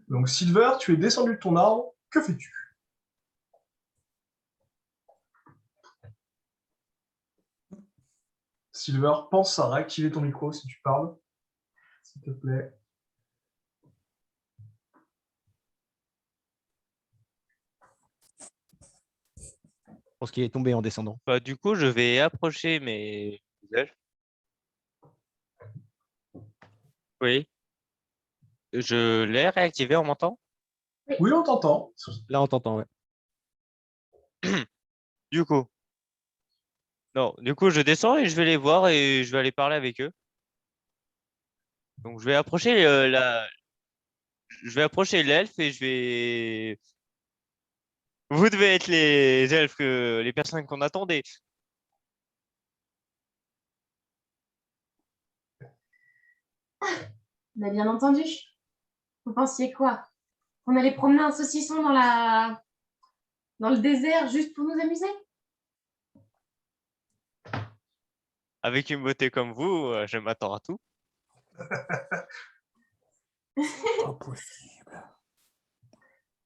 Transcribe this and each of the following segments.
Donc, Silver, tu es descendu de ton arbre. Que fais-tu? Silver, pense à réactiver ton micro si tu parles, s'il te plaît. Je pense qu'il est tombé en descendant. Bah, du coup, je vais approcher mes elfes. Oui. Je l'ai réactivé, on m'entend? Oui, on t'entend. Là, on t'entend, ouais. Du coup. Non, du coup, je descends et je vais les voir et je vais aller parler avec eux. Donc, je vais approcher l'elfe et je vais. Vous devez être les elfes, les personnes qu'on attendait. Bah, bien entendu. Vous pensiez quoi? Qu'on allait promener un saucisson dans le désert juste pour nous amuser? Avec une beauté comme vous, je m'attends à tout. Impossible.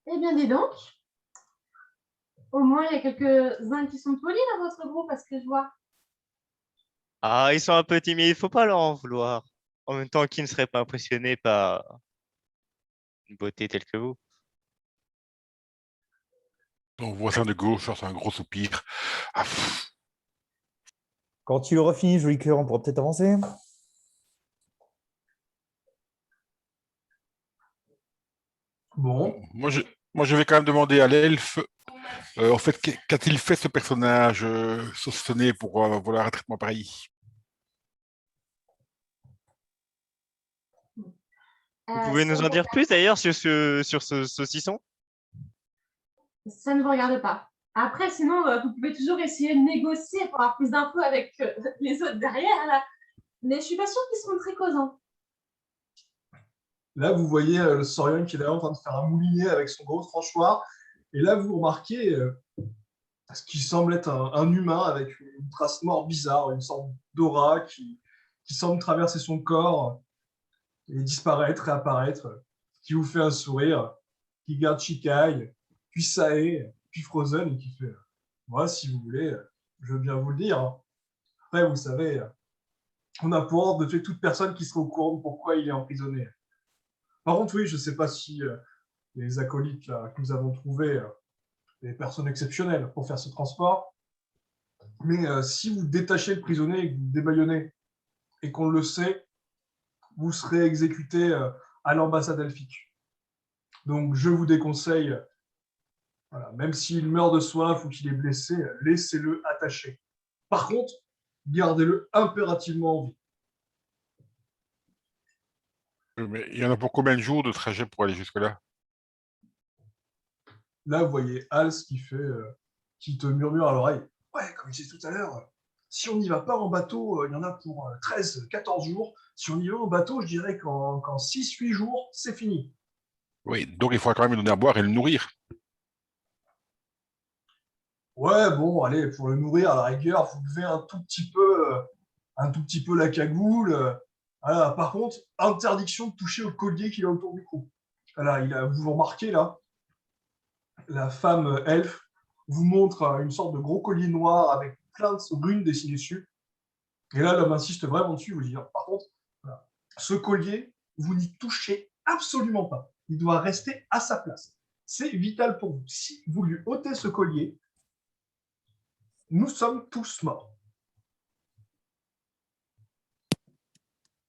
Eh bien, dis donc. Au moins, il y a quelques-uns qui sont polis dans votre groupe, parce que je vois. Ah, ils sont un peu timides, il faut pas leur en vouloir. En même temps, qui ne serait pas impressionné par une beauté telle que vous? Ton voisin de gauche sort un gros soupir. Ah, Quand tu auras fini, joli cœur, on pourra peut-être avancer. Bon. moi, je vais quand même demander à l'elfe, en fait, qu'a-t-il fait ce personnage saucissonné pour vouloir un traitement pareil? Vous pouvez nous en dire plus d'ailleurs sur ce saucisson? Ça ne vous regarde pas. Après, sinon, vous pouvez toujours essayer de négocier pour avoir plus d'infos avec les autres derrière, là. Mais je suis pas sûre qu'ils seront très causants. Là, vous voyez le Saurian qui est là en train de faire un moulinet avec son gros tranchoir. Et là, vous remarquez ce qui semble être un humain avec une trace mort bizarre, une sorte d'aura qui semble traverser son corps et disparaître, réapparaître, qui vous fait un sourire, qui garde Shikai, puis Sae, puis Frozen, et qui fait moi, si vous voulez, je veux bien vous le dire. Après, vous savez, on a pour ordre de tuer toute personne qui serait au courant de pourquoi il est emprisonné. Par contre, oui, je ne sais pas si les acolytes là, que nous avons trouvés, des personnes exceptionnelles pour faire ce transport, mais si vous détachez le prisonnier et que vous le débaillonnez, et qu'on le sait, vous serez exécuté à l'ambassade elfique. Donc, je vous déconseille, voilà, même s'il meurt de soif ou qu'il est blessé, laissez-le attaché. Par contre, gardez-le impérativement en vie. Mais il y en a pour combien de jours de trajet pour aller jusque-là? Là, vous voyez Hals qui te murmure à l'oreille. Ouais, comme je disais tout à l'heure, si on n'y va pas en bateau, il y en a pour 13, 14 jours. Si on y va en bateau, je dirais qu'en 6, 8 jours, c'est fini. Oui, donc il faudra quand même lui donner à boire et le nourrir. Ouais, bon, allez, pour le nourrir, à la rigueur, vous levez un tout petit peu la cagoule. Voilà. Par contre, interdiction de toucher au collier qu'il a autour du cou. Voilà, vous remarquez là, la femme elfe vous montre une sorte de gros collier noir avec plein de runes dessinées dessus. Et là, l'homme insiste vraiment dessus, vous dit, par contre, voilà, ce collier, vous n'y touchez absolument pas. Il doit rester à sa place. C'est vital pour vous. Si vous lui ôtez ce collier, nous sommes tous morts.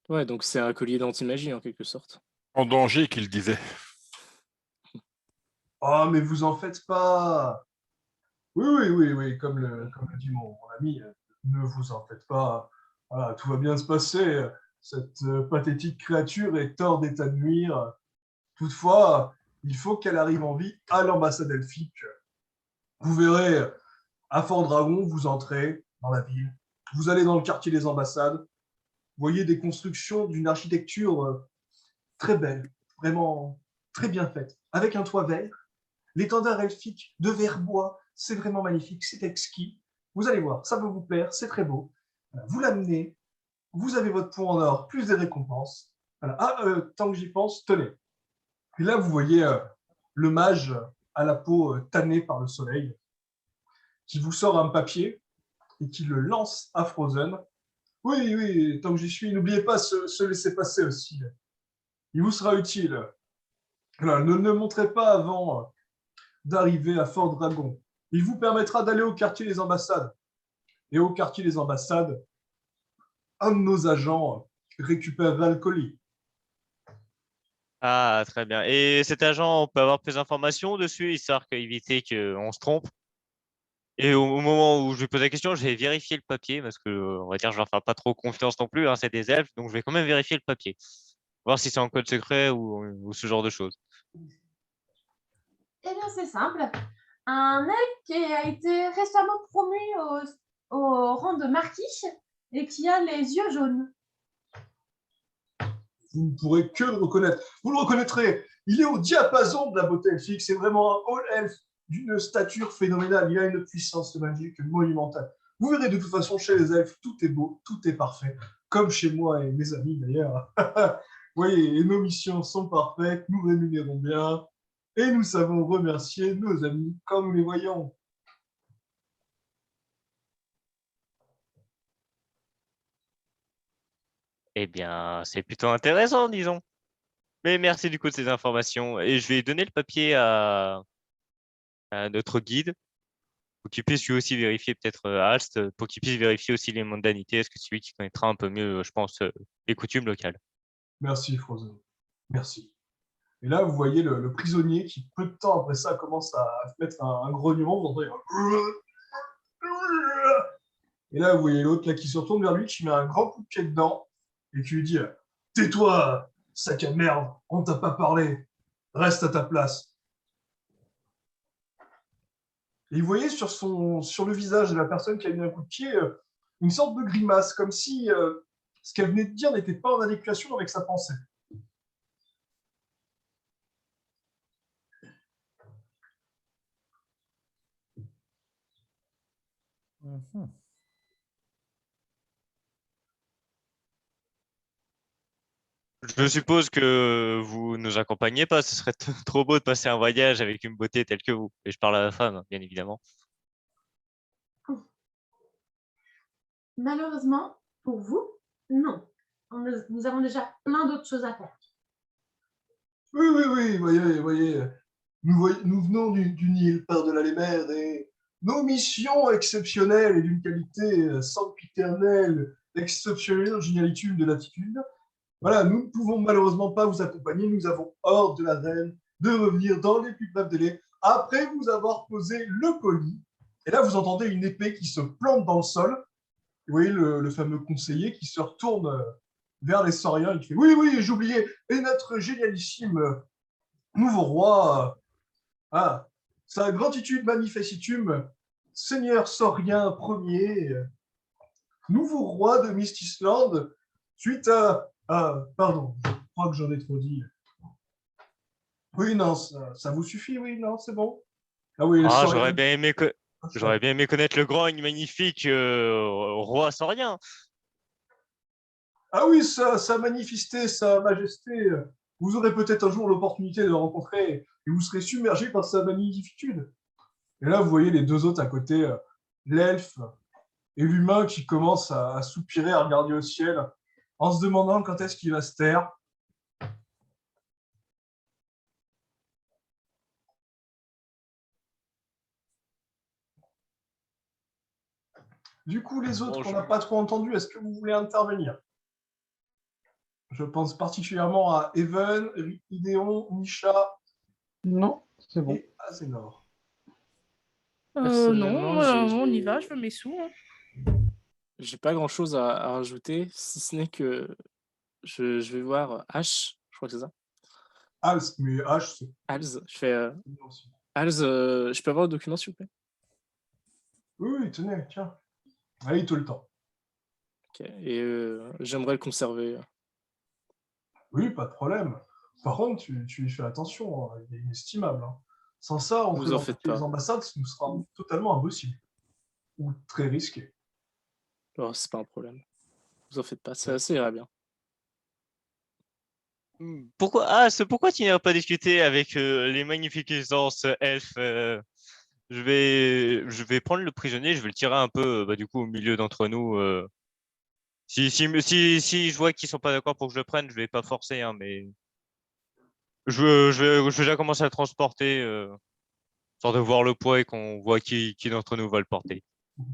Ouais, donc c'est un collier d'anti-magie en quelque sorte. En danger, qu'il disait. Oh, mais vous en faites pas. Oui, comme le dit mon ami, ne vous en faites pas. Voilà, tout va bien se passer. Cette pathétique créature est hors d'état de nuire. Toutefois, il faut qu'elle arrive en vie à l'ambassade elfique. Vous verrez, à Fort Dragon, vous entrez dans la ville, vous allez dans le quartier des ambassades, vous voyez des constructions d'une architecture très belle, vraiment très bien faite, avec un toit vert, l'étendard elfique de verre bois, c'est vraiment magnifique, c'est exquis. Vous allez voir, ça va vous plaire, c'est très beau. Vous l'amenez, vous avez votre point en or, plus des récompenses. Voilà. Tant que j'y pense, tenez. Et là, vous voyez le mage à la peau tannée par le soleil qui vous sort un papier et qui le lance à Frozen. Oui, oui, tant que j'y suis, n'oubliez pas se laisser passer aussi. Il vous sera utile. Voilà, ne le montrez pas avant d'arriver à Fort Dragon. Il vous permettra d'aller au quartier des ambassades. Et au quartier des ambassades, un de nos agents récupérera le colis. Ah, très bien. Et cet agent, on peut avoir plus d'informations dessus, histoire d'éviter qu'on se trompe. Et au moment où je lui pose la question, je vais vérifier le papier, parce que, on va dire, je leur fais pas trop confiance non plus, hein, c'est des elfes, donc je vais quand même vérifier le papier. Voir si c'est en code secret ou ce genre de choses. Eh bien, c'est simple. Un elfe qui a été récemment promu au rang de marquis et qui a les yeux jaunes. Vous ne pourrez que le reconnaître. Vous le reconnaîtrez. Il est au diapason de la beauté elfique. C'est vraiment un all elf d'une stature phénoménale. Il a une puissance magique monumentale. Vous verrez de toute façon chez les elfes, tout est beau, tout est parfait. Comme chez moi et mes amis d'ailleurs. Vous voyez, et nos missions sont parfaites, nous rémunérons bien et nous savons remercier nos amis comme nous les voyons. Eh bien, c'est plutôt intéressant, disons. Mais merci du coup de ces informations. Et je vais donner le papier à notre guide pour qu'il puisse lui aussi vérifier peut-être Alst, pour qu'il puisse vérifier aussi les mondanités. Est-ce que c'est lui qui connaîtra un peu mieux, je pense, les coutumes locales. Merci Frozen. Merci. Et là, vous voyez le prisonnier qui, peu de temps après ça, commence à mettre un grognement. Vous entendez et là, vous voyez l'autre là, qui se retourne vers lui, qui met un grand coup de pied dedans et qui lui dit tais-toi, sac à merde, on t'a pas parlé, reste à ta place. Et vous voyez sur le visage de la personne qui a mis un coup de pied une sorte de grimace, comme si ce qu'elle venait de dire n'était pas en adéquation avec sa pensée. Mhm. Je suppose que vous nous accompagnez pas. Ce serait trop beau de passer un voyage avec une beauté telle que vous. Et je parle à la femme, bien évidemment. Malheureusement, pour vous, non. Nous avons déjà plein d'autres choses à faire. Oui, oui, oui, voyez, nous venons du Nil, par-delà les mers, et nos missions exceptionnelles et d'une qualité sempiternelle, exceptionnelle génialitude de l'attitude. Voilà, nous ne pouvons malheureusement pas vous accompagner. Nous avons ordre de la reine de revenir dans les plus brefs délais après vous avoir posé le colis. Et là, vous entendez une épée qui se plante dans le sol. Vous voyez le fameux conseiller qui se retourne vers les sauriens et qui fait oui, oui, j'oubliais. Et notre génialissime nouveau roi, sa gratitude magnificitume, Seigneur Saurien Ier, nouveau roi de Mistisland, suite pardon, je crois que j'en ai trop dit. Oui, non, ça vous suffit, oui, non, c'est bon. Ah oui, Ah, Saurien. j'aurais bien aimé connaître le grand et magnifique roi saurien. Ah oui, sa magnificité, sa majesté, vous aurez peut-être un jour l'opportunité de le rencontrer et vous serez submergé par sa magnificitude. Et là, vous voyez les deux autres à côté, l'elfe et l'humain qui commencent à soupirer, à regarder au ciel, en se demandant quand est-ce qu'il va se taire. Du coup, les autres qu'on n'a pas trop entendus, est-ce que vous voulez intervenir? Je pense particulièrement à Even, Idéon, Nisha Non, c'est bon. et Azénor. Non, Personnellement, on y va, je veux mes sous. Hein. j'ai pas grand-chose à rajouter, si ce n'est que je vais voir H, je crois que c'est ça. Alst, mais H, c'est Alz, je fais bien aussi. Alz, je peux avoir le document s'il vous plaît? Oui, oui, tenez, tiens. Allez, tout le temps. Ok. Et j'aimerais le conserver. Oui, pas de problème. Par contre, tu y fais attention, hein, il est inestimable. Hein. Sans ça, entrer Vous en dans faites toutes les pas. ambassades, ce nous sera totalement impossible. Ou très risqué. Oh, c'est pas un problème. Vous en faites pas, ça ira bien. Pourquoi tu n'iras pas discuter avec les magnificences elfes je vais prendre le prisonnier, je vais le tirer un peu du coup au milieu d'entre nous. Si je vois qu'ils sont pas d'accord pour que je le prenne, je vais pas forcer, hein, mais je vais déjà commencer à le transporter, histoire de voir le poids et qu'on voit qui d'entre nous va le porter.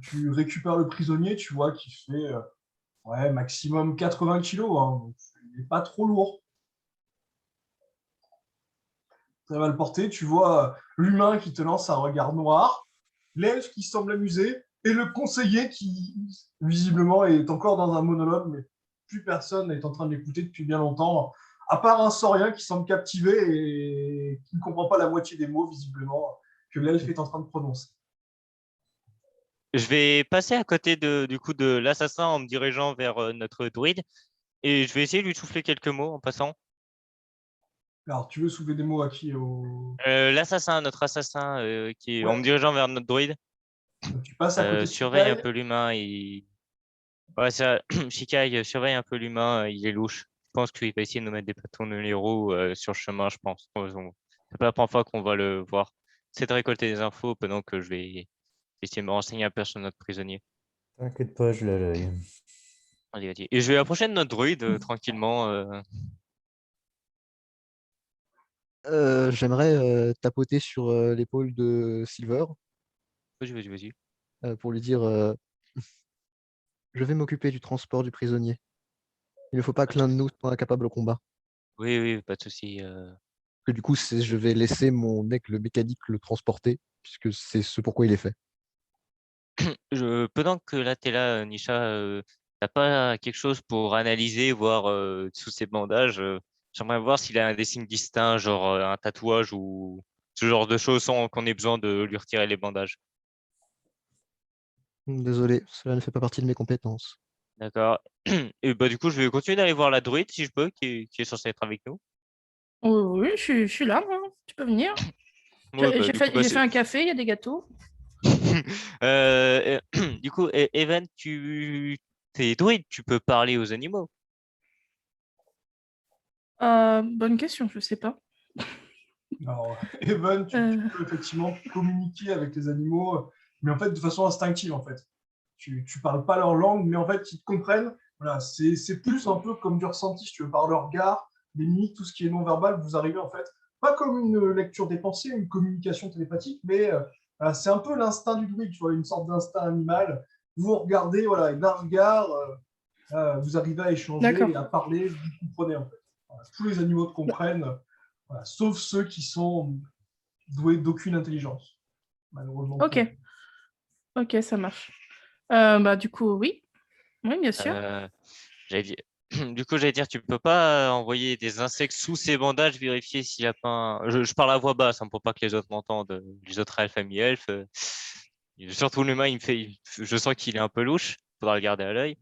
Tu récupères le prisonnier, tu vois qu'il fait ouais, maximum 80 kilos, hein, donc il n'est pas trop lourd. Ça va le porter, tu vois l'humain qui te lance un regard noir, l'elfe qui semble amusé, et le conseiller qui, visiblement, est encore dans un monologue, mais plus personne n'est en train de l'écouter depuis bien longtemps, à part un saurien qui semble captivé et qui ne comprend pas la moitié des mots, visiblement, que l'elfe est en train de prononcer. Je vais passer à côté du coup de l'assassin en me dirigeant vers notre druide et je vais essayer de lui souffler quelques mots en passant. Alors, tu veux soulever des mots à qui L'assassin, notre assassin, qui est en me dirigeant vers notre druide. Tu passes à côté de Surveille un Shikai. peu l'humain. Ouais, ça, Shikai, surveille un peu l'humain, il est louche. Je pense qu'il va essayer de nous mettre des bâtons dans les roues sur le chemin, je pense. C'est pas la première fois qu'on va le voir. C'est de récolter des infos pendant que je vais essayer de me renseigner un peu sur notre prisonnier. T'inquiète pas, je l'ai à l'œil. Allez, vas-y. Et je vais approcher de notre druide tranquillement. J'aimerais tapoter sur l'épaule de Silver Vas-y. pour lui dire je vais m'occuper du transport du prisonnier. Il ne faut pas que l'un de nous soit incapable au combat. Oui, pas de souci. Que du coup, je vais laisser mon aigle mécanique le transporter, puisque c'est ce pourquoi il est fait. Pendant que là, tu es là, Nisha, t'as pas quelque chose pour analyser, voir sous ses bandages j'aimerais voir s'il a des signes distincts, genre un tatouage ou ce genre de choses sans qu'on ait besoin de lui retirer les bandages. Désolé, cela ne fait pas partie de mes compétences. D'accord. Et bah, du coup, je vais continuer d'aller voir la druide, si je peux, qui est censée être avec nous. Oui, je suis là, moi. Tu peux venir. Ouais, bah, du coup, J'ai fait un café, il y a des gâteaux. Du coup, Evan, t'es druide, tu peux parler aux animaux. Bonne question, je sais pas. Alors, Evan, tu peux effectivement communiquer avec les animaux, mais en fait de façon instinctive, en fait. Tu parles pas leur langue, mais en fait, ils te comprennent. Voilà, c'est plus un peu comme du ressenti, si tu veux, par leur regard, les mimiques, tout ce qui est non-verbal, vous arrivez en fait, pas comme une lecture des pensées, une communication télépathique, mais voilà, c'est un peu l'instinct du druide, tu vois, une sorte d'instinct animal. Vous regardez, voilà, et d'un regard, vous arrivez à échanger et à parler, vous comprenez en fait. Voilà, tous les animaux te comprennent, voilà, sauf ceux qui sont doués d'aucune intelligence, malheureusement. Ok, ça marche. Du coup, oui, bien sûr. J'allais dire- Du coup, j'allais dire, tu peux pas envoyer des insectes sous ces bandages, vérifier s'il n'y a pas je parle à voix basse, hein, pour pas que les autres m'entendent, les autres elfes, amis elfes. Surtout l'humain, je sens qu'il est un peu louche, faudra le garder à l'œil.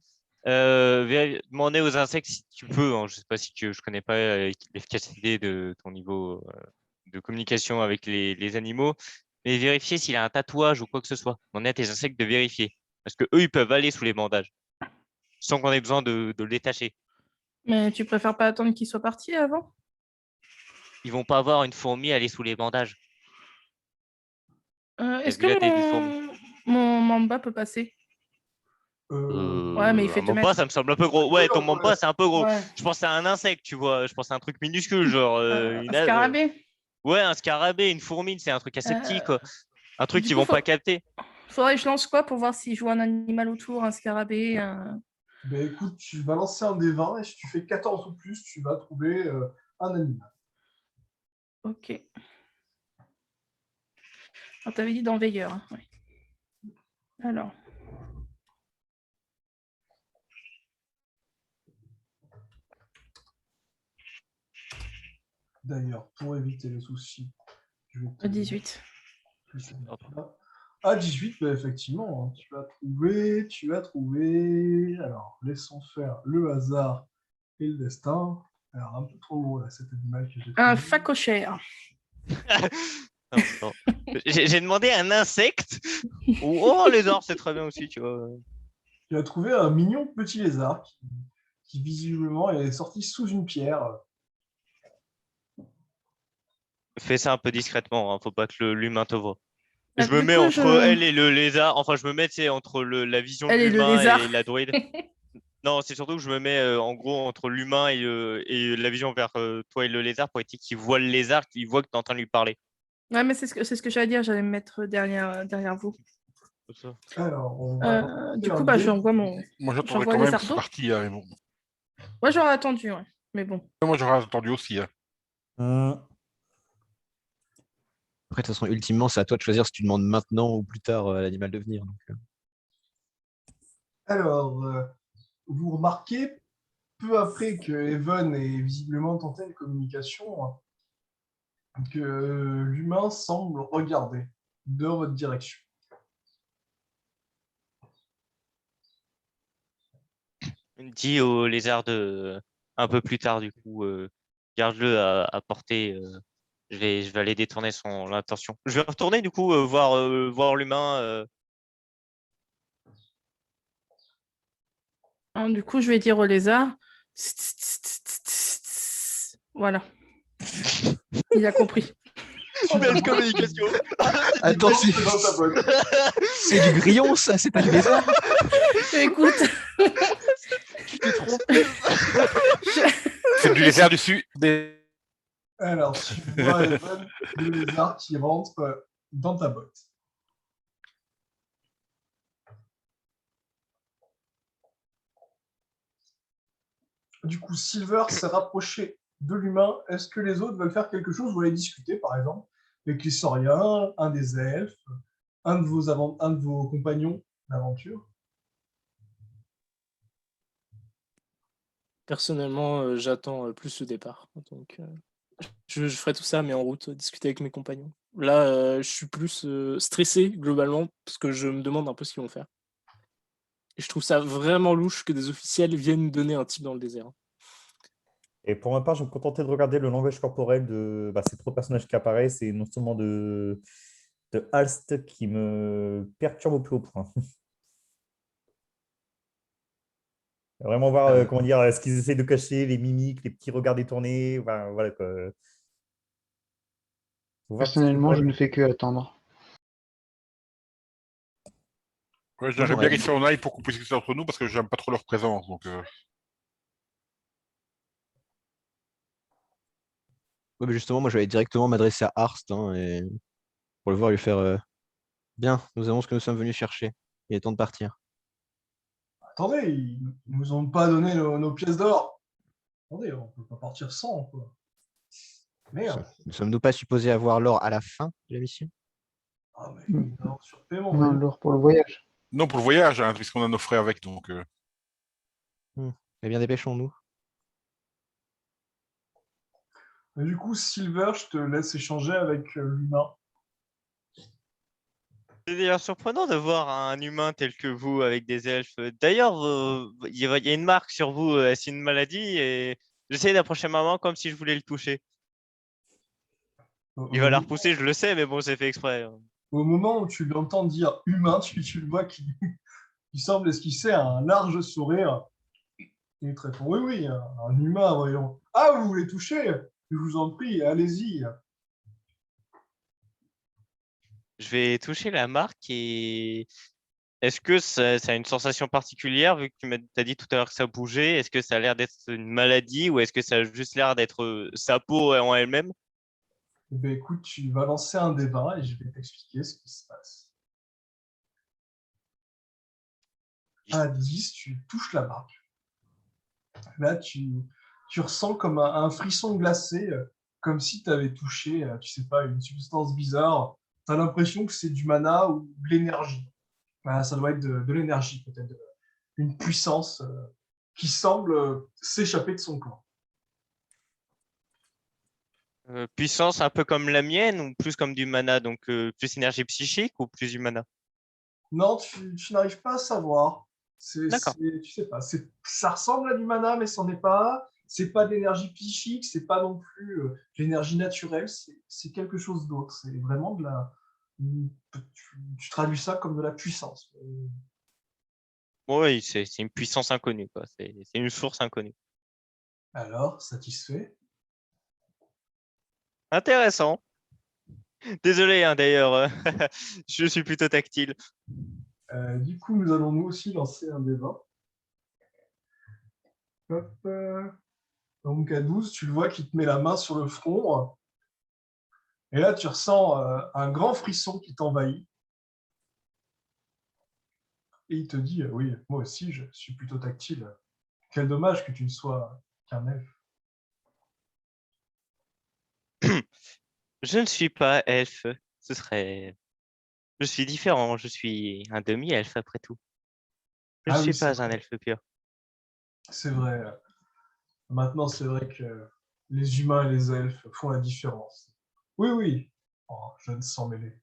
Demander aux insectes si tu peux, hein, je sais pas si je connais pas l'efficacité de ton niveau de communication avec les animaux, mais vérifier s'il a un tatouage ou quoi que ce soit. Demander à tes insectes de vérifier. Parce que eux, ils peuvent aller sous les bandages sans qu'on ait besoin de le détacher. Mais tu préfères pas attendre qu'il soit parti avant? Ils vont pas avoir une fourmi aller sous les bandages. Est-ce Vu la taille d'une que fourmi. mon Mamba peut passer? Ouais, mais il fait Un 2 mamba, mètres. ça me semble un peu gros. Ouais, ton mamba, c'est un peu gros. Ouais. Je pense à un insecte, tu vois. Je pense à un truc minuscule, genre Un scarabée? Ouais, un scarabée, une fourmine, c'est un truc assez petit, quoi. Un truc Du qu'ils coup, vont pas capter. faudrait que je lance quoi pour voir si je vois un animal autour, un scarabée, Ben écoute, tu vas lancer un des 20 et si tu fais 14 ou plus, tu vas trouver un animal. Ok. Alors, t'avais dit dans Veilleur. Hein. Ouais. Alors. D'ailleurs, pour éviter les soucis, je vais te 18. À 18, ben effectivement, hein, tu as trouvé. Alors, laissons faire le hasard et le destin. Alors, un peu trop gros, là, cet animal que j'ai trouvé. Un phacochère. Non. J'ai demandé un insecte. Oh, lézard, c'est très bien aussi, tu vois. Tu as trouvé un mignon petit lézard qui visiblement est sorti sous une pierre. Fais ça un peu discrètement, hein, faut pas que l'humain te voie. Je me Du mets coup, entre elle et le lézard. Enfin, je me mets, tu sais, entre la vision de Elle est le l'humain lézard. et la droïde. Non, c'est surtout que je me mets en gros entre l'humain et la vision vers toi et le lézard pour éviter qu'il voit le lézard, qu'il voit que tu es en train de lui parler. Ouais, mais c'est ce que j'allais dire, j'allais me mettre derrière vous. Comme ça. Alors, on va Du faire coup, un bah, dé. j'envoie mon. Moi, j'attendrais J'envoie quand les même que c'est sardos. parti. Hein, mais bon. Moi, j'aurais attendu, ouais. Mais bon. Moi, j'aurais attendu aussi. Hein. Après, de toute façon, ultimement, c'est à toi de choisir si tu demandes maintenant ou plus tard à l'animal de venir. Donc, Alors, vous remarquez, peu après que Evan ait visiblement tenté une communication, que l'humain semble regarder dans votre direction. Dis au lézard un peu plus tard, du coup, garde-le à portée. Je vais aller détourner l'intention. Je vais retourner, du coup, voir l'humain. Hein, du coup, je vais dire au lézard. Voilà. Il a compris. Belle communication. Attends, C'est dans ta boîte. c'est du grillon, ça, c'est pas du lézard. Écoute. Tu t'es trompé. C'est du lézard dessus. Alors, tu vois Evan, le lézard qui rentre dans ta botte. Du coup, Silver s'est rapproché de l'humain. Est-ce que les autres veulent faire quelque chose? Vous voulez discuter, par exemple, avec les sauriens, un des elfes, un de vos compagnons d'aventure? Personnellement, j'attends plus ce départ. Donc, je ferai tout ça, mais en route, discuter avec mes compagnons. Là, je suis plus stressé globalement parce que je me demande un peu ce qu'ils vont faire. Et je trouve ça vraiment louche que des officiels viennent donner un type dans le désert. Et pour ma part, je vais me contenter de regarder le langage corporel de ces trois personnages qui apparaissent et non seulement de Alst qui me perturbe au plus haut point. Vraiment voir comment dire, ce qu'ils essaient de cacher, les mimiques, les petits regards détournés. Enfin, voilà quoi. Faut voir ce qu'ils Personnellement, je pourraient- ne fais que attendre. Ouais, j'aimerais j'aurais- bien qu'ils s'en aillent pour qu'on puisse discuter entre nous parce que j'aime pas trop leur présence. Donc, Ouais, mais justement, moi, je vais aller directement m'adresser à Arst hein, et pour le voir lui faire bien, nous avons ce que nous sommes venus chercher. Il est temps de partir. Attendez, ils ne nous ont pas donné nos pièces d'or. Attendez, on ne peut pas partir sans, quoi. Merde. Ne sommes-nous pas supposés avoir l'or à la fin de la mission? Ah, mais non, sur paiement. Non, l'or pour le voyage. non, pour le voyage, hein, puisqu'on a nos frais avec. Donc, Eh bien, dépêchons-nous. Et du coup, Silver, je te laisse échanger avec l'humain. C'est d'ailleurs surprenant de voir un humain tel que vous avec des elfes. D'ailleurs, il y a une marque sur vous, c'est une maladie et j'essaie d'approcher maman comme si je voulais le toucher. Il va la repousser, je le sais, mais bon, c'est fait exprès. Au moment où tu l'entends dire humain, tu le vois qui semble esquisser un large sourire. Il te répond oui, oui, un humain, voyons. Ah, vous voulez toucher? Je vous en prie, allez-y. Je vais toucher la marque et est-ce que ça a une sensation particulière vu que tu m'as dit tout à l'heure que ça bougeait? Est-ce que ça a l'air d'être une maladie ou est-ce que ça a juste l'air d'être sa peau en elle-même? Eh bien, écoute, tu vas lancer un des 20 et je vais t'expliquer ce qui se passe. À 10, tu touches la marque. Là, tu ressens comme un frisson glacé, comme si tu avais touché, tu sais pas, une substance bizarre. Tu as l'impression que c'est du mana ou de l'énergie. Voilà, ça doit être de l'énergie, peut-être, une puissance qui semble s'échapper de son corps. Puissance un peu comme la mienne ou plus comme du mana, donc plus énergie psychique ou plus du mana? Non, tu n'arrives pas à savoir. D'accord. Tu sais pas. Ça ressemble à du mana, mais c'en est pas. C'est pas de l'énergie psychique, c'est pas non plus de l'énergie naturelle. C'est quelque chose d'autre. C'est vraiment de la. Tu traduis ça comme de la puissance. Oui, c'est une puissance inconnue, quoi. C'est une source inconnue. Alors, satisfait? Intéressant. Désolé, hein, d'ailleurs, je suis plutôt tactile. Du coup, nous allons nous aussi lancer un des 20. Hop, donc à 12, tu le vois qui te met la main sur le front. Et là, tu ressens un grand frisson qui t'envahit. Et il te dit, oui, moi aussi, je suis plutôt tactile. Quel dommage que tu ne sois qu'un elfe. Je ne suis pas elfe. Ce serait. Je suis différent. Je suis un demi-elfe après tout. Je ne Ah oui, suis c'est pas un vrai. elfe pur. C'est vrai. Maintenant, c'est vrai que les humains et les elfes font la différence. Oui, oui. Oh, jeune sang mêlé.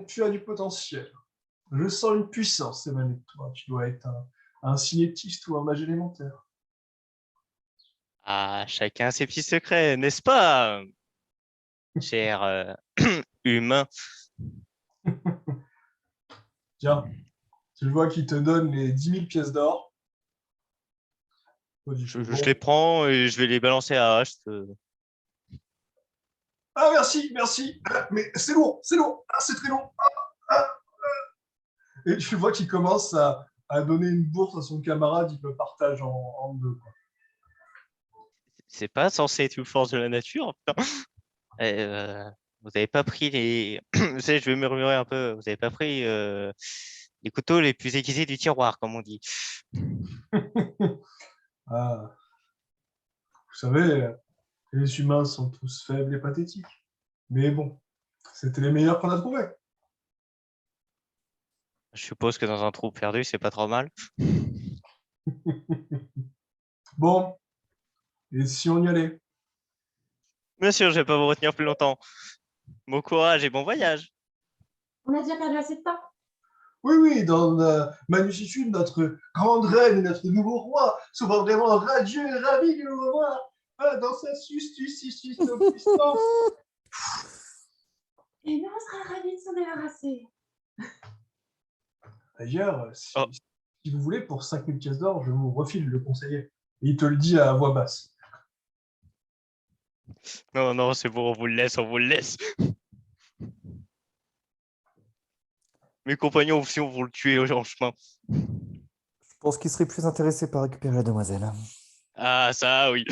Tu as du potentiel. Je sens une puissance émaner de toi. Tu dois être un cinétiste ou un mage élémentaire. Ah, chacun ses petits secrets, n'est-ce pas, cher humain? Tiens, tu le vois qui te donne les 10 000 pièces d'or. Toi, tu fais, Je bon. les prends et je vais les balancer à Haste. Ah, merci, merci. Mais c'est lourd, c'est lourd. Ah, c'est très long. Ah. Et tu vois qu'il commence à donner une bourse à son camarade. Il le partage en deux, quoi. C'est pas censé être une force de la nature, putain. Vous avez pas pris les. Vous savez, je vais murmurer un peu. Vous avez pas pris les couteaux les plus aiguisés du tiroir, comme on dit. Ah, vous savez, les humains sont tous faibles et pathétiques. Mais bon, c'était les meilleurs qu'on a trouvés. Je suppose que dans un trou perdu, c'est pas trop mal. Bon, et si on y allait? Bien sûr, je vais pas vous retenir plus longtemps. Bon courage et bon voyage. On a déjà perdu assez de temps. Oui, oui, dans Magnificule, notre grande reine et notre nouveau roi sera vraiment radieux et ravi de nous revoir dans sa puissance. Et nous, on sera ravis de s'en débarrasser. D'ailleurs, Oh, si vous voulez, pour 5 000 pièces d'or, je vous refile le conseiller. Et il te le dit à voix basse. non, non, c'est bon, on vous le laisse, on vous le laisse. Mes compagnons, si on vous le tuer en chemin. Je pense qu'il serait plus intéressé par récupérer la demoiselle. Ah, ça, oui.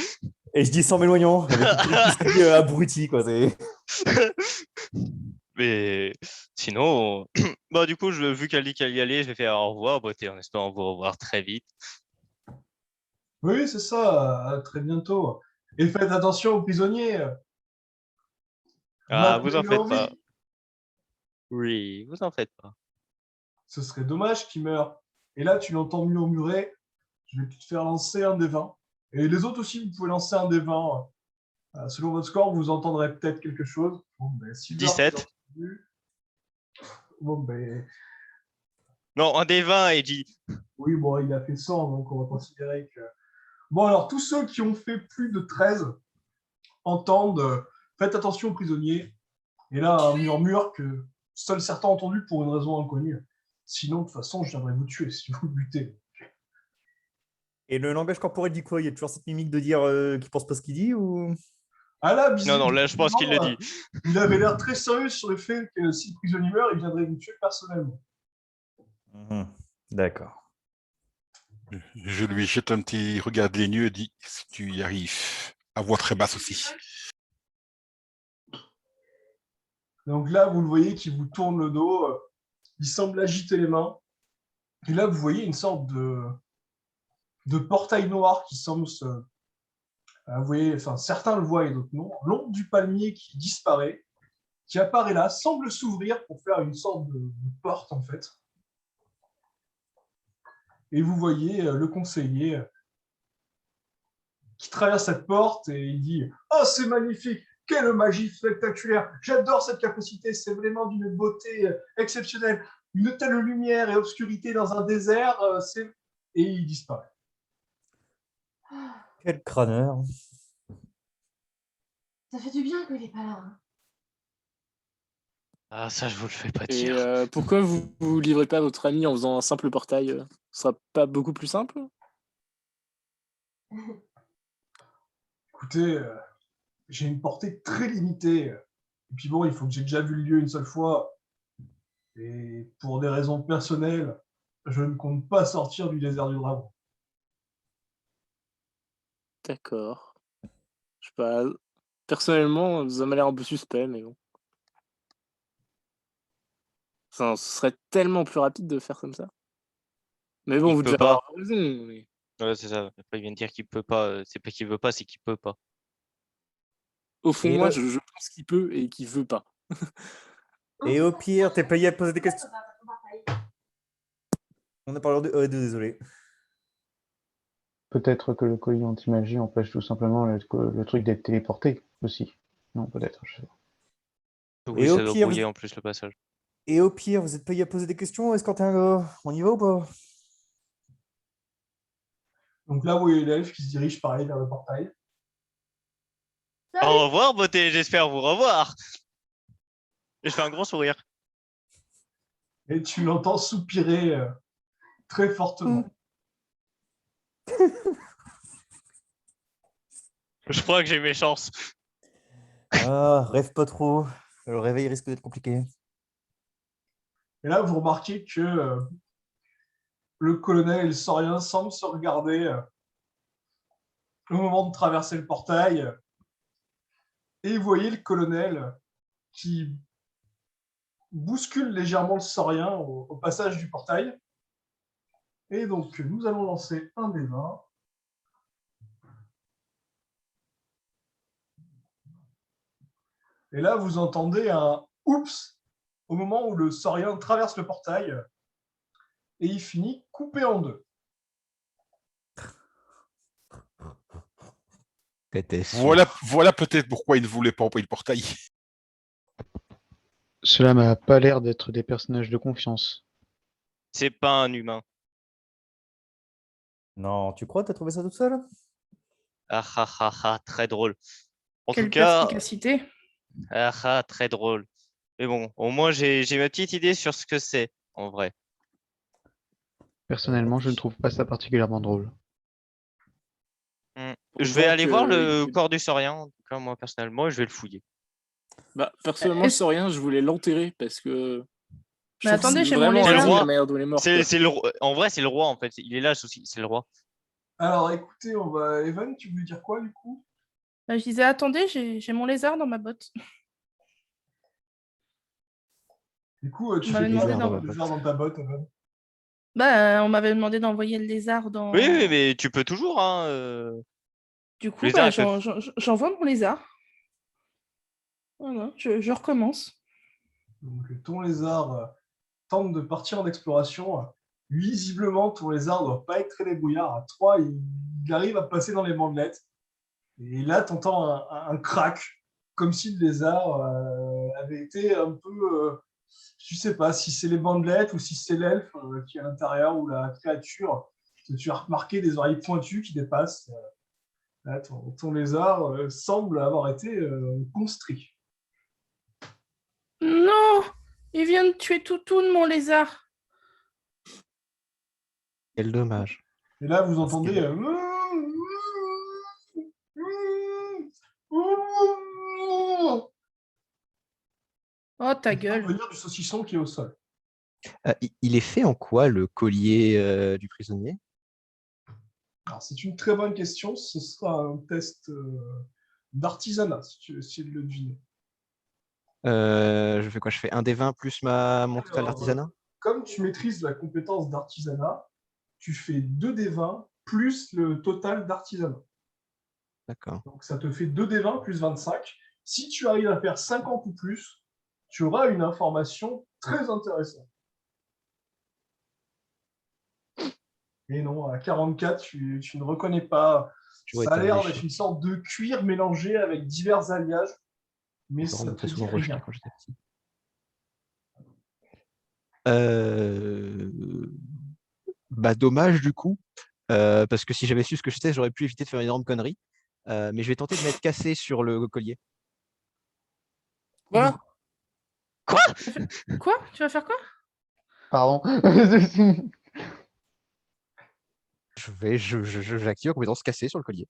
Et je dis sans m'éloignant, avec une petite qui abruti, quoi. Mais sinon, bah, du coup, vu qu'elle dit qu'elle y allait, je vais faire au revoir, beauté, en espérant vous revoir très vite. Oui, c'est ça, à très bientôt. Et faites attention aux prisonniers. Ah, vous en Maintenez-les faites en pas. vie. Oui, vous en faites pas. Ce serait dommage qu'ils meurent. Et là, tu l'entends murmurer. Je vais te faire lancer un des 20. Et les autres aussi, vous pouvez lancer un des 20. Selon votre score, vous entendrez peut-être quelque chose. Bon, ben, Silver, tu l'as 17. entendu. Bon, ben, Non, un des 20 et dit. oui, bon, il a fait 100, donc on va considérer que... Bon, alors, tous ceux qui ont fait plus de 13 entendent faites attention aux prisonniers. Et là, un murmure que seuls certains ont entendu pour une raison inconnue. Sinon, de toute façon, je viendrai vous tuer si vous butez. Et le langage corporel dit quoi? Il y a toujours cette mimique de dire qu'il pense pas ce qu'il dit ou... Ah là, Non, non, là, je pense qu'il le dit. Il avait l'air très sérieux sur le fait que si le prisonnier meurt, il viendrait vous tuer personnellement. D'accord. Je lui jette un petit regard dédaigneux et dis si tu y arrives, à voix très basse aussi. Donc là, vous le voyez qui vous tourne le dos, il semble agiter les mains. Et là, vous voyez une sorte de portail noir qui semble se... vous voyez, enfin, certains le voient et d'autres non. L'ombre du palmier qui disparaît, qui apparaît là, semble s'ouvrir pour faire une sorte de porte, en fait. Et vous voyez le conseiller qui traverse cette porte et il dit « Oh, c'est magnifique! Quelle magie spectaculaire! J'adore cette capacité, c'est vraiment d'une beauté exceptionnelle. Une telle lumière et obscurité dans un désert, c'est... » Et il disparaît. Quel crâneur. Ça fait du bien qu'il n'est pas là. Hein. Ah, ça, je vous le fais pas Et dire. pourquoi vous livrez pas votre ami en faisant un simple portail Ce sera pas beaucoup plus simple? Écoutez, j'ai une portée très limitée. Et puis bon, il faut que j'ai déjà vu le lieu une seule fois. Et pour des raisons personnelles, je ne compte pas sortir du désert du dragon. D'accord. Je sais pas. Personnellement, ça m'a l'air un peu suspect, mais bon. Enfin, ce serait tellement plus rapide de faire comme ça. Mais bon, Il vous peut devez pas. avoir raison. Mais... Ouais, c'est ça. Après, il vient de dire qu'il peut pas. C'est pas qu'il veut pas, c'est qu'il peut pas. Au fond, Et, moi, je pense qu'il peut et qu'il veut pas. et au pire, t'es payé à poser des questions. On a parlé de E2, désolé. Peut-être que le collier anti-magie empêche tout simplement le truc d'être téléporté aussi. Non, peut-être, je sais pas. Oui, Et au ça doit pire, brouiller en plus le passage. vous êtes payé à poser des questions, Esquentin? On y va ou pas? Donc là, vous voyez l'elfe qui se dirige pareil vers le portail. Au revoir, beauté, j'espère vous revoir. Et je fais un grand sourire. Et tu l'entends soupirer très fortement. Je crois que j'ai mes chances. Ah, rêve pas trop. Le réveil risque d'être compliqué. Et là, vous remarquez que le colonel et le saurien semblent se regarder au moment de traverser le portail. Et vous voyez le colonel qui bouscule légèrement le saurien au passage du portail. Et donc, nous allons lancer un des 20. Et là, vous entendez un « oups » au moment où le saurien traverse le portail et il finit coupé en deux. T'étais sûr. Voilà peut-être pourquoi il ne voulait pas envoyer le portail. Cela m'a pas l'air d'être des personnages de confiance. C'est pas un humain. Non, tu crois? T'as trouvé ça toute seule? Ah ah ah ah, très drôle. En tout Quelle cas, perspicacité. ah ah, très drôle. Mais bon, au moins j'ai ma petite idée sur ce que c'est, en vrai. Personnellement, je ne trouve pas ça particulièrement drôle. Je vais Autant aller voir le que- corps du saurien, en tout cas, moi personnellement, je vais le fouiller. Bah, personnellement, je Est-ce- sais rien, je voulais l'enterrer parce que je Mais trouve que attendez, c'est j'ai mon vraiment C'est le lézard. indigne la roi. manière dont il est mort. quoi. C'est le roi. En vrai, c'est le roi en fait. Il est là, le souci. C'est le roi. Alors, écoutez, on va... Evan, tu voulais dire quoi, du coup? Je disais, attendez, j'ai mon lézard dans ma botte. Du coup, On tu m'avait fais quoi demandé avec dans le la lézard dans ta botte, Evan? on m'avait demandé d'envoyer le lézard Oui, oui, dans. mais tu peux toujours, hein. Du coup, Le lézard, il peut. j'envoie mon lézard. Voilà, je recommence. Donc, ton lézard tente de partir en exploration. Visiblement, ton lézard ne doit pas être très débrouillard. À 3, il arrive à passer dans les bandelettes. Et là, tu entends un crack, comme si le lézard avait été un peu. Je ne sais pas si c'est les bandelettes ou si c'est l'elfe qui est à l'intérieur ou la créature. Tu as remarqué des oreilles pointues qui dépassent. Là, ton lézard semble avoir été constrit. Non! Il vient de tuer Toutoun, mon lézard. Quel dommage. Et là, vous entendez. Oh, ta Qui gueule. venir du saucisson qui est au sol. Il est fait en quoi le collier du prisonnier? Alors, c'est une très bonne question. Ce sera un test d'artisanat, si tu veux essayer de le deviner. Je fais quoi? Je fais un des 20 plus mon total Alors, d'artisanat? comme tu maîtrises la compétence d'artisanat, tu fais 2 des 20 plus le total d'artisanat. D'accord. Donc, ça te fait 2 des 20 plus 25. Si tu arrives à faire 50 ou plus, tu auras une information très intéressante. Et non, à 44, tu ne reconnais pas. Toujours Ça a été l'air méfiant. d'être une sorte de cuir mélangé avec divers alliages, mais Je ça me ne te fais dit souvent rejeter rien. quand j'étais petit. Dommage du coup, parce que si j'avais su ce que je sais, j'aurais pu éviter de faire une énorme connerie. Mais je vais tenter de mettre cassé sur le collier. Quoi? Quoi? Quoi? Tu vas faire quoi? Pardon. J'active la compétence cassée sur le collier.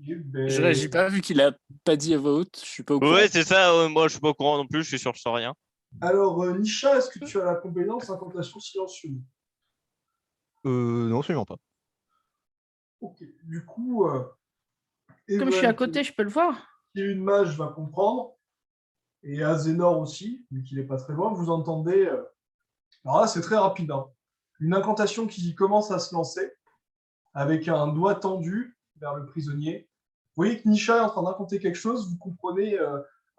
Eh ben, Je réagis pas vu qu'il a pas dit à voix haute. Je suis pas au courant. Ouais, c'est ça. Moi, je suis pas au courant non plus. Je suis sûr que je sens rien. Alors, Nisha, est-ce que tu as la compétence incantation silencieuse? Non, absolument pas. Ok. Du coup, Comme je suis à Evan, côté, je peux le voir. qui est une mage, va comprendre. Et Azénor aussi, vu qu'il n'est pas très loin. Vous entendez. Alors là, c'est très rapide. Hein. Une incantation qui commence à se lancer avec un doigt tendu vers le prisonnier. Vous voyez que Nisha est en train d'incanter quelque chose. Vous comprenez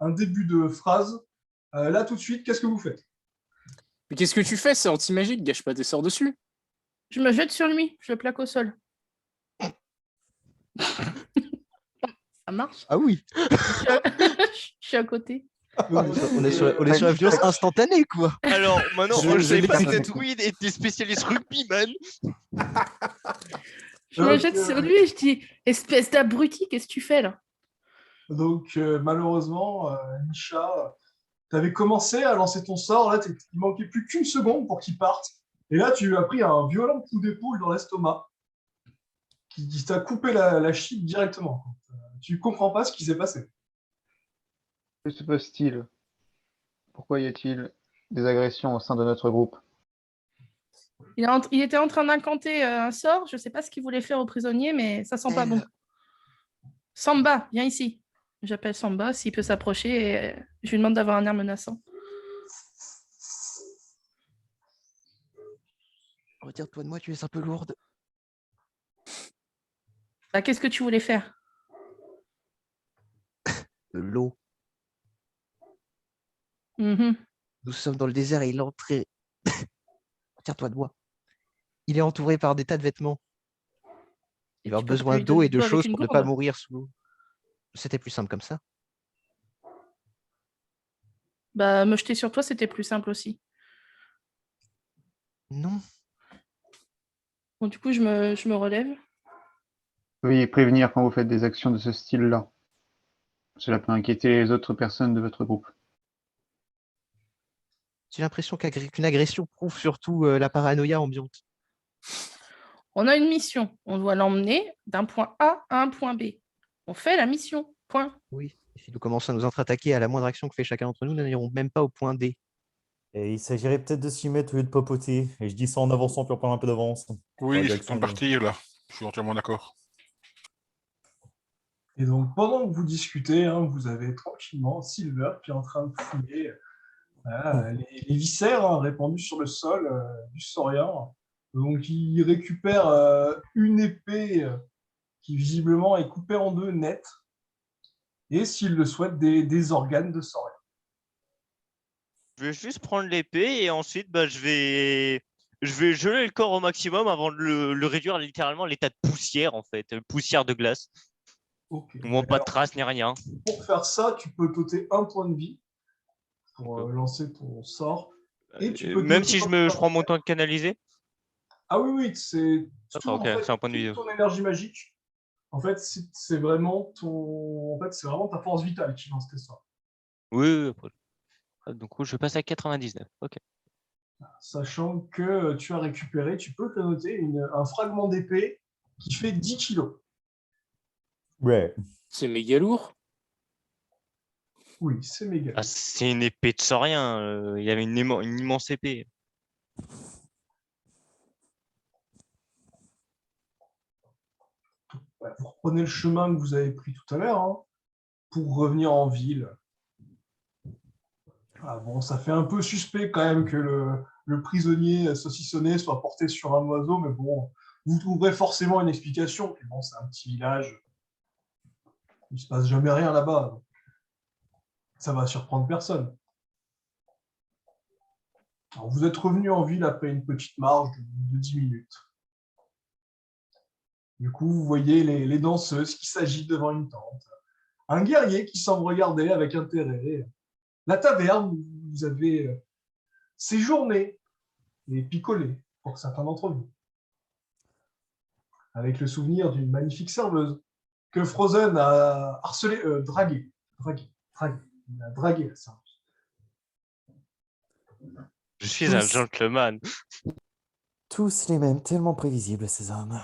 un début de phrase. Là, tout de suite, qu'est-ce que vous faites? Mais qu'est-ce que tu fais? C'est anti-magique, gâche pas tes sorts dessus. Je me jette sur lui, je le plaque au sol. Ça marche? Ah oui, Je suis à côté. on est sur la violence instantanée, quoi. Alors, maintenant, Je- je savais je pas que l'ai- cette Weed était spécialiste rugby, man. Je me Donc, jette sur lui et je dis espèce d'abruti, qu'est-ce que tu fais là? Donc, malheureusement, Nisha, tu avais commencé à lancer ton sort. Là, il manquait plus qu'une seconde pour qu'il parte. Et là, tu as pris un violent coup d'épaule dans l'estomac qui t'a coupé la chic directement. Tu comprends pas ce qui s'est passé. Que se passe-t-il? Pourquoi y a-t-il des agressions au sein de notre groupe? Il était en train d'incanter un sort, je sais pas ce qu'il voulait faire aux prisonniers, mais ça sent pas bon. Samba, viens ici. J'appelle Samba, s'il peut s'approcher, et je lui demande d'avoir un air menaçant. Retire-toi de moi, tu es un peu lourde. Bah, qu'est-ce que tu voulais faire? De l'eau. Mhm. Nous sommes dans le désert et il est entré. Retire-toi de moi. Il est entouré par des tas de vêtements. Il va avoir Tu peux pas besoin lui d'eau donner et de de l'eau avec choses une pour ne pas gourde? mourir sous l'eau. C'était plus simple comme ça. Bah, me jeter sur toi, c'était plus simple aussi. Non. Bon, du coup, je me relève. Veuillez prévenir quand vous faites des actions de ce style-là. Cela peut inquiéter les autres personnes de votre groupe. J'ai l'impression qu'une agression prouve surtout la paranoïa ambiante. On a une mission. On doit l'emmener d'un point A à un point B. On fait la mission. Point. Oui. Et si nous commençons à nous entre-attaquer à la moindre action que fait chacun d'entre nous, nous n'irons même pas au point D. Et il s'agirait peut-être de s'y mettre au lieu de papoter. Et je dis ça en avançant puis en prenant un peu d'avance. Oui, Dans la c'est temps de direction partir, là. Je suis entièrement d'accord. Et donc, pendant que vous discutez, hein, vous avez tranquillement Silver qui est en train de fouiller les viscères hein, répandus sur le sol du saurien. Donc, il récupère une épée qui visiblement est coupée en deux net. Et s'il le souhaite, des organes de saurien. Je vais juste prendre l'épée et ensuite, bah, je vais geler le corps au maximum avant de le réduire à littéralement à l'état de poussière, en fait. Poussière de glace. Ok. Pas de Alors, traces ni rien. pour faire ça, tu peux t'ôter un point de vie pour Ok. lancer ton sort. Et tu peux Même t'ôter si je prends mon temps de canaliser. Ah oui, c'est tout, D'accord, ok, en fait, c'est un point de toute vie. ton énergie magique. En fait, c'est vraiment c'est vraiment ta force vitale qui lance tes sorts. Oui. Donc, je passe à 99. Ok. Sachant que tu as récupéré, tu peux te noter un fragment d'épée qui fait 10 kilos. Ouais. C'est méga lourd. Oui, c'est méga. Ah, c'est une épée de saurien. Il y avait une immense épée. Ouais, vous reprenez le chemin que vous avez pris tout à l'heure hein, pour revenir en ville. Ah bon, ça fait un peu suspect quand même que le prisonnier saucissonné soit porté sur un oiseau, mais bon, vous trouverez forcément une explication. Puis bon, c'est un petit village. Il ne se passe jamais rien là-bas. Donc ça va surprendre personne. Alors, vous êtes revenu en ville après une petite marche de 10 minutes. Du coup, vous voyez les danseuses qui s'agitent devant une tente. Un guerrier qui semble regarder avec intérêt. La taverne où vous avez séjourné et picolé, pour certains d'entre vous. Avec le souvenir d'une magnifique serveuse que Frozen a draguée. Il a dragué la serveuse. Je suis un gentleman. Tous les mêmes, tellement prévisibles, ces hommes.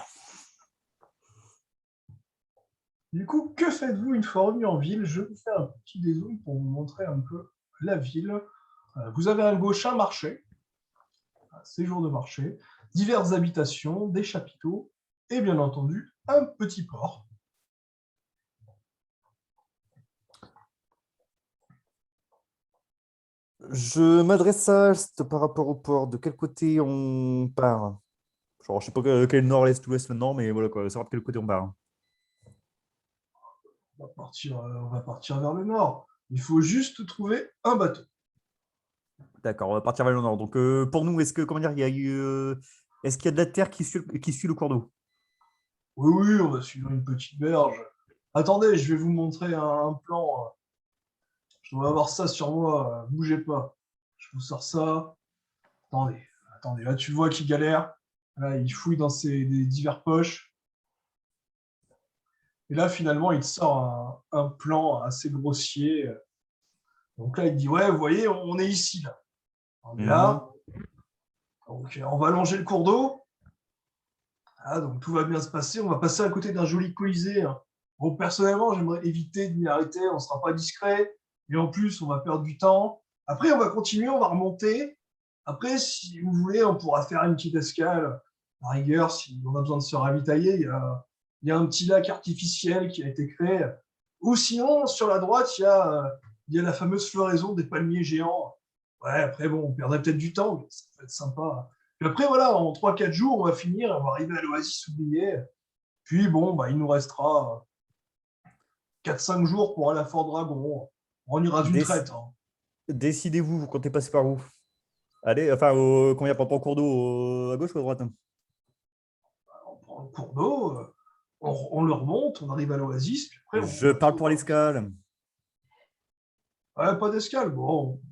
Du coup, que faites-vous une fois revenu en ville? Je vous fais un petit dézoom pour vous montrer un peu la ville. Vous avez à gauche un marché, un séjour de marché, diverses habitations, des chapiteaux et bien entendu un petit port. Je m'adresse à Alst par rapport au port. De quel côté on part? Genre, je sais pas quel nord, l'est, ouest maintenant, mais voilà quoi, savoir de quel côté on part. On va partir vers le nord. Il faut juste trouver un bateau. D'accord, on va partir vers le nord. Donc pour nous, est-ce que comment dire, il y a eu, est-ce qu'il y a de la terre qui suit le cours d'eau? Oui, oui, on va suivre une petite berge. Attendez, je vais vous montrer un plan. Je dois avoir ça sur moi. Bougez pas. Je vous sors ça. Attendez, attendez. Là, tu vois qu'il galère. Là, il fouille dans des divers poches. Et là, finalement, il sort un plan assez grossier. Donc là, il dit, ouais, vous voyez, on est ici, là. On est là. Donc, on va longer le cours d'eau. Ah, donc tout va bien se passer. On va passer à côté d'un joli colisée. Bon, personnellement, j'aimerais éviter de m'y arrêter. On ne sera pas discret. Et en plus, on va perdre du temps. Après, on va continuer, on va remonter. Après, si vous voulez, on pourra faire une petite escale. À rigueur, si on a besoin de se ravitailler, il y a un petit lac artificiel qui a été créé. Ou sinon, sur la droite, il y a la fameuse floraison des palmiers géants. Ouais, après, bon, on perdrait peut-être du temps, mais ça peut être sympa. Puis après, voilà, en 3-4 jours, on va finir, on va arriver à l'oasis oubliée. Puis bon, bah, il nous restera 4-5 jours pour aller à Fort Dragon. On ira d'une traite. Décidez-vous, vous comptez passer par où? Allez, enfin, combien par rapport au cours d'eau, à gauche ou à droite? On prend le cours d'eau, on le remonte, on arrive à l'oasis. Puis après, Je parle pour l'escale. Ouais, pas d'escale. Bon,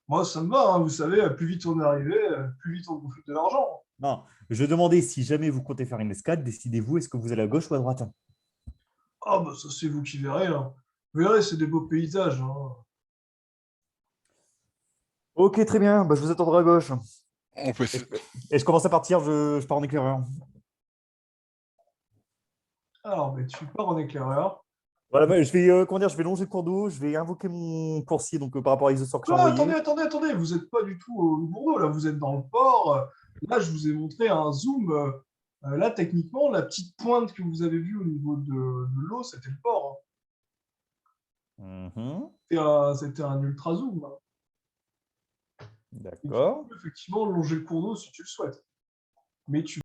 moi, ça me va. Vous savez, plus vite on est arrivé, plus vite on bouffe de l'argent. Non, je demandais si jamais vous comptez faire une escale, décidez-vous, est-ce que vous allez à gauche ou à droite? Ah, bah ça, c'est vous qui verrez. Vous verrez, c'est des beaux paysages. Ok, très bien, bah, je vous attendrai à gauche. On peut... Et je commence à partir, je pars en éclaireur. Alors, mais tu pars en éclaireur. Voilà, bah, je vais, comment dire, je vais longer le cours d'eau, je vais invoquer mon coursier donc, par rapport à Isosaur que j'ai Ah, envoyé. attendez. Vous n'êtes pas du tout au Bourdeau. Là, vous êtes dans le port. Là, je vous ai montré un zoom. Là, techniquement, la petite pointe que vous avez vue au niveau de l'eau, c'était le port. C'était un ultra zoom. D'accord. Tu peux effectivement longer le cours d'eau si tu le souhaites. Mais tu